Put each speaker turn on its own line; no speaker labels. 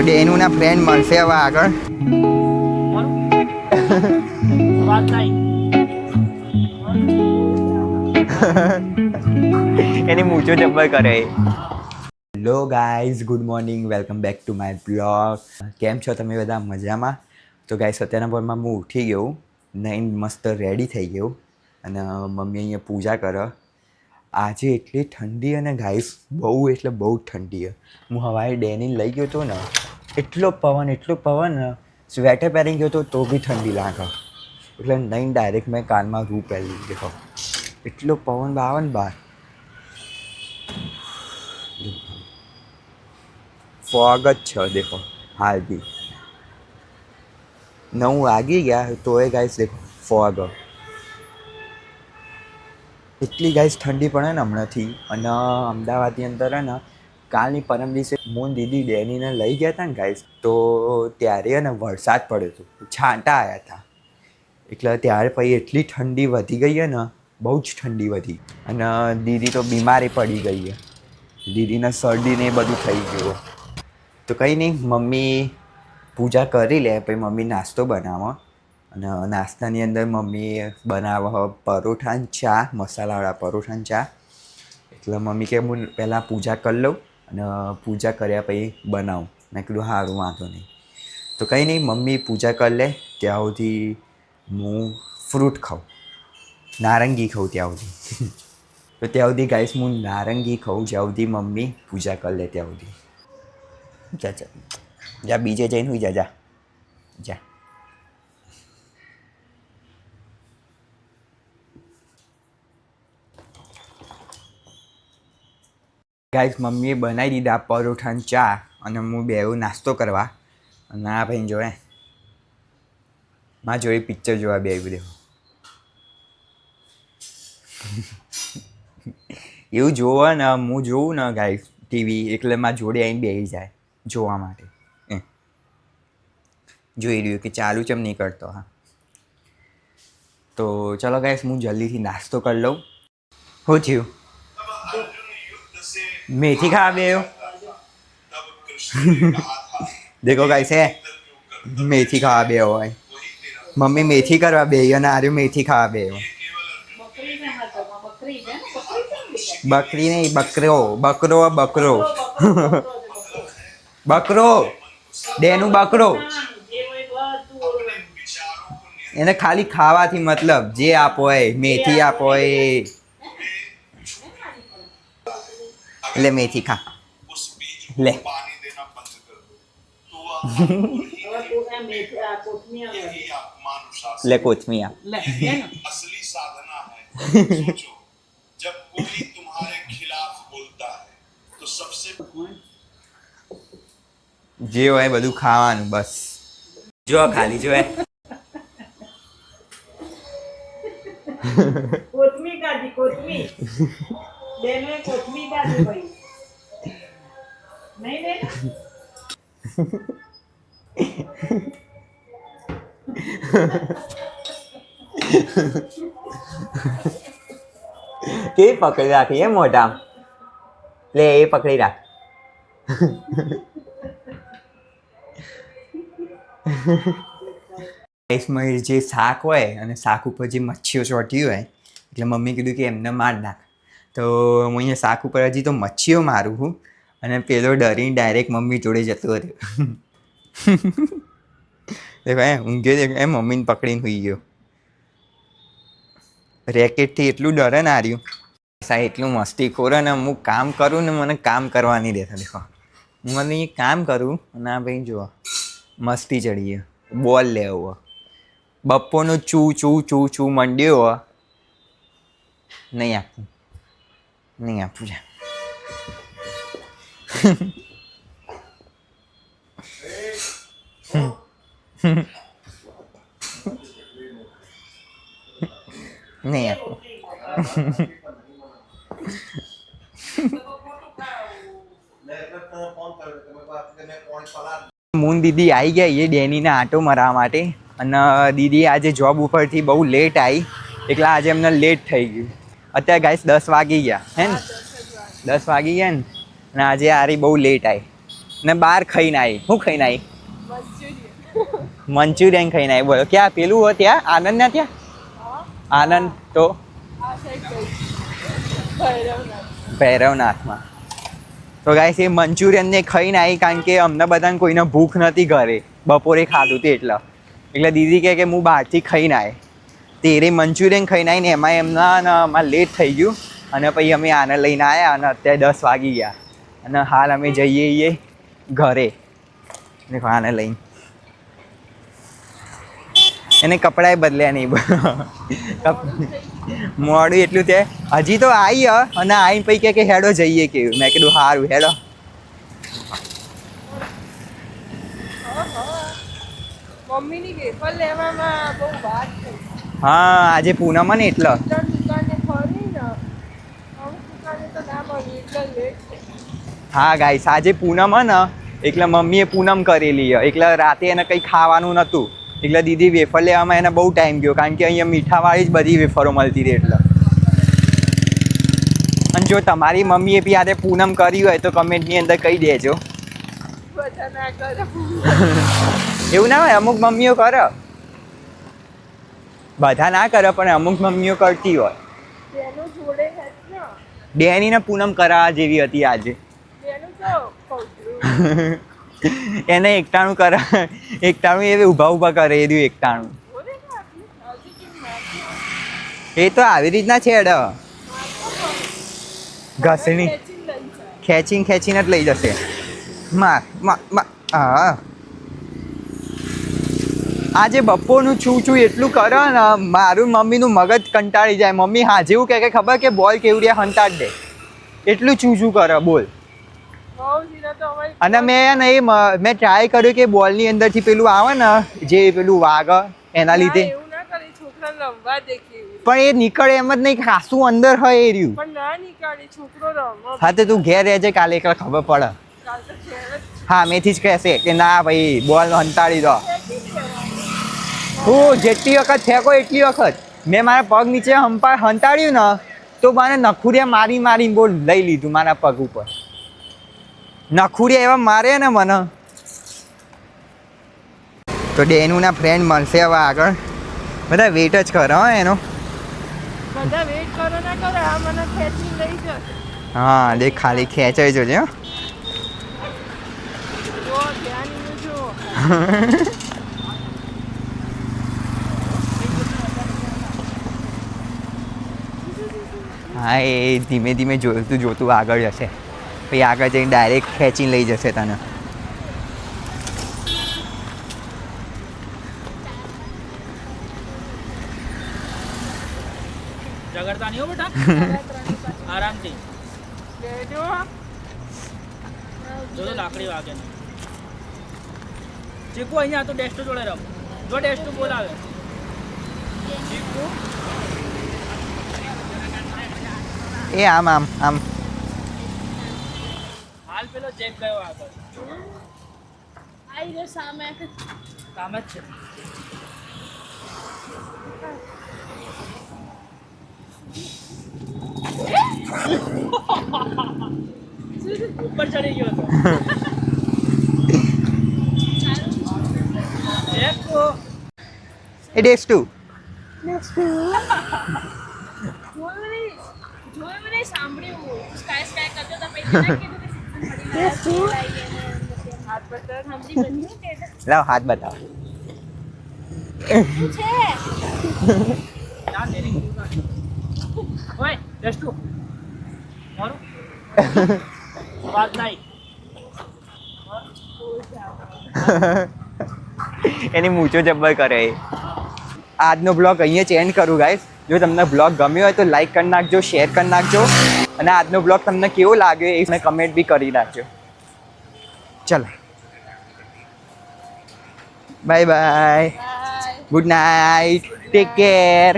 તો ડેનુના ફ્રેન્ડ મળશે હવે આગળ. એની મૂછો જબ્બર કરે. Hello guys, good morning, welcome back to my blog. કેમ છો તમે બધા? મજામાં? તો ગાઈઝ અત્યારના પોરમાં હું ઉઠી ગયો, નહીં મસ્ત રેડી થઈ ગયો અને મમ્મી અહીંયા પૂજા કરે. આજે એટલી ઠંડી અને ગાઈઝ બહુ એટલે બહુ ઠંડી છે. હું હવારે ડેનીને લઈ ગયો હતો ને, એટલો પવન ને સ્વેટર પહેરી ગયો હતો તો બી ઠંડી લાગે. એટલે નહીં ડાયરેક્ટ મેં કાનમાં રૂ પહેરી લીધો. એટલો પવન આવે ને બહાર. ફોગ જ છે દેખો હાલ બી 9 વાગી ગયા તોય ગાઈસ દેખો ફોગ. એટલી ગાઈસ ઠંડી પડે ને હમણાંથી. અને અમદાવાદની અંદર હે ને કાલની પરમ દિવસે હું દીદી ડેનીને લઈ ગયા હતા ને ગાઈસ, તો ત્યારે ને વરસાદ પડ્યો હતો, છાંટા આવ્યા હતા. એટલે ત્યારે પછી એટલી ઠંડી વધી ગઈ છે ને, બહુ જ ઠંડી વધી. અને દીદી તો બીમારી પડી ગઈ છે. દીદીને શરદી ને એ બધું થઈ ગયું. તો કંઈ નહીં, મમ્મી પૂજા કરી લે પછી મમ્મી નાસ્તો બનાવો. અને નાસ્તાની અંદર મમ્મી બનાવે પરોઠા ને ચા, મસાલાવાળા પરોઠા ને ચા. એટલે મમ્મી કે હું પહેલાં પૂજા કરી લઉં અને પૂજા કર્યા પછી બનાવું. મેં કીધું સારું, વાંધો નહીં. તો કંઈ નહીં, મમ્મી પૂજા કરી લે ત્યાં સુધી હું ફ્રૂટ ખાઉં, નારંગી ખાઉં ત્યાં સુધી. તો ત્યાં સુધી ગાઈસ હું નારંગી ખાઉં જ્યાં સુધી મમ્મી પૂજા કરી લે ત્યાં સુધી. જા જા જા, બીજે જઈને હુઈ જા. જા જા. ગાઈસ મમ્મીએ બનાવી દીધા પરોઠા ને ચા અને હું બેવું નાસ્તો કરવા. અને આ ભાઈ જોએ માં જોઈ પિક્ચર જોવા બેવું દેવું. એવું જોવા ને હું જોઉં ને ગાઈસ ટીવી, એટલે માં જોડે આવીને બેસી જાય જોવા માટે. જોઈ રહ્યું કે ચાલુ ચમ નહીં કરતો. હા, તો ચલો ગાઈસ હું જલ્દીથી નાસ્તો કરી લઉં. શું થયું? મેથી ખાવા બેયો? દેખો ગાઈસ હે મેથી ખાવા બેયો હોય. મમ્મી મેથી કરવા બેહી અને આર્યો મેથી ખાવા બેયો. બકરી નહીં, બકરો. બકરો ડેનું બકરો. એને ખાલી ખાવાથી મતલબ, જે આપો હોય મેથી આપો હોય એટલે મેથી ખા લે. લે કોથમી આપ. જે હોય બધું ખાવાનું બસ. જો ખાલી જો
કોથમી કાઢી, કોથમી બેને કોથમી કાઢી ભાઈ. નહીં બેન
કેવી પકડી રાખી એ મોઢા લે, એ પકડી રાખ. જે શાક હોય અને શાક ઉપર જે મચ્છીઓ ચોંટી હોય એટલે મમ્મી કીધું કે એમને માર નાખ. તો હું અહીંયા શાક ઉપર હજી તો મચ્છીઓ મારું છું અને પેલો ડરીને ડાયરેક્ટ મમ્મી જોડે જતો રહ્યો. દેખો ઊંઘ્યો દેખો એમ મમ્મીને પકડીને સુઈ ગયો. રેકેટથી એટલું ડરે ને હાર્યું સાહેબ, એટલું મસ્તી ખોરે ને. હું કામ કરું ને મને કામ કરવા નહીં દેતા. દેખો હું મને એ કામ કરું અને આ ભાઈ જુઓ મસ્તી ચડીએ, બોલ લેવો. બપ્પોનો ચૂ ચૂ ચૂ ચૂ મંડ્યો. નહીં આપવું, નહીં આપવું છે. નહીં આપવું. મૂન દીદી આવી ગયા એ ડેનીને આંટો મરાવવા માટે. અને દીદી આજે જોબ ઉપરથી બહુ લેટ આવી એટલે આજે એમને લેટ થઈ ગયું. અત્યારે ગાઈસ 10 વાગી ગયા હે ને, 10 વાગી ગયા ને. અને આજે આરી બહુ લેટ આવી ને બહાર ખાઈને આવી. શું ખાઈને આવી?
મંચુરિયન.
મંચુરિયન ખાઈને આવી. બોલો ક્યાં પેલું હોય ત્યાં આનંદના ત્યાં? આનંદ તો
આ સાઈડ ગઈ. ભૈરવનાથ.
ભૈરવનાથમાં. તો ગાઈસ એ મંચુરિયન ને ખાઈને આવી કારણ કે અમને બધાને કોઈને ભૂખ નથી ઘરે, બપોરે ખાધું હતું એટલે દીદી કહે કે હું બહારથી ખાઈને આવે. તે એ મંચુરિયન ખાઈને આવીને એમાં એમના લેટ થઈ ગયું અને પછી અમે આને લઈને આવ્યા અને અત્યારે 10 વાગી ગયા અને હાલ અમે જઈએ ઘરે. દેખો આને લઈને એને કપડાએ બદલ્યા નહીં. મોડું એટલું છે હજી તો આવી અને આવીને પછી કે હેડો જઈએ કેવું. મેં કીધું સારું હેડો.
મમ્મીની વેફર લેવામાં બહુ વાત થઈ.
હા આજે પૂનમ ને એટલે
દુકાને ફરી ને અમુક દુકાને તો ના મળી એટલે લેટ થઈ.
હા ગાઈસ આજે પૂનમ ને એટલે મમ્મીએ પૂનમ કરેલી એટલે રાતે એને કંઈ ખાવાનું નહોતું એટલે દીદી વેફર લેવામાં એને બહુ ટાઈમ ગયો કારણ કે અહીંયા મીઠાવાળી જ બધી વેફરો મળતી હતી એટલે. અને જો તમારી મમ્મીએ બી આજે પૂનમ કરી હોય તો કમેન્ટની અંદર કહી દેજો.
બધા ના કરે.
એવું ના હોય, અમુક મમ્મીઓ કરે, બધા ના કરે પણ અમુક મમ્મીઓ કરતી હોય.
તેનું જોડે છે ને.
ડેનીને પૂનમ કરાવવા જેવી હતી આજે.
તેનું તો કૌતરું.
એને એકટાણું એ ઊભા કરે એ રહ્યું એકટાણું.
બોલે ને આપની હજી કેમ નાખી?
એ તો આવી રીતના છે એડ ઘસણી ખેંચીને જ લઈ જશે. હા આજે બપોરનું છું એટલું કરે ને મારું મમ્મીનું મગજ કંટાળી જાય. મમ્મી હા જેવું કહે કે ખબર કે બોલ કેવડિયા હંતાડ દે એટલું છું કરે બોલ. અને મેં ટ્રાય કર્યું કે બોલની અંદરથી પેલું આવે ને જે પેલું વાગે એના લીધે પણ એ નીકળે એમ જ નહીં, ખાસું અંદર હોય એ રહ્યું. હા તો તું ઘેર રહેજે કાલે એકલા ખબર પડે. હા મેથી જ કહેશે કે ના ભાઈ બોલ હંતાડી દો. હું જેટલી વખત ફેંકો એટલી વખત મેં મારા પગ નીચે હંતાડ્યું ને તો મને નખુરિયા મારીને બોલ લઈ લીધું મારા પગ ઉપર. નખુરિયા એવા મારે ને મને. તો ડેનુના ફ્રેન્ડ મળશે હવે આગળ. બધા વેઇટ જ કરે હો એનો.
બધા વેઇટ કરો ના કરો આ મને ખેંચી લઈ જશે.
હા દેખ ખાલી ખેંચાઈ જજે હો.
જો ધ્યાન જો.
હા એ ધીમે ધીમે જોતું આગળ જશે પછી આગળ જઈને ડાયરેક્ટ ખેંચીને લઈ જશે તને.
ઝઘડતા નહીં હો બેટા, આરામથી
બેજો.
જો તો લાકડી વાગે ને. ચીકુ અહીંયા તો ડેસ્ટો જોડે રમ. જો ડેસ્ટો બોલાવે ચીકુ
એ આમ
હાલ પેલો ચેક ગયો આગળ.
આઈ રે સામે
કામ જ છે. ઉપર ચડી ગયો હતો. ચેકુ
એ ડેસ ટુ
જોયું નહીં સાંભળ્યું સ્કાય કરતો તો પછી ના કીધું કે હાથ પર સમજી બન્યું કે
લાવ હાથ બતાવો.
શું છે
ના તેરી ઓય ડેસ્ટુ મારું વાત નહીં.
એની મૂછો જબ્બર કરે. આજનો બ્લોગ અહીંયા ચેન્જ કરું ગાઈસ. જો તમને બ્લોગ ગમ્યો હોય તો લાઈક કરી નાખજો, શેર કરી નાખજો અને આજનો બ્લોગ તમને કેવો લાગ્યો એ કમેન્ટ બી કરી નાખજો. ચાલો bye bye, good night, take care.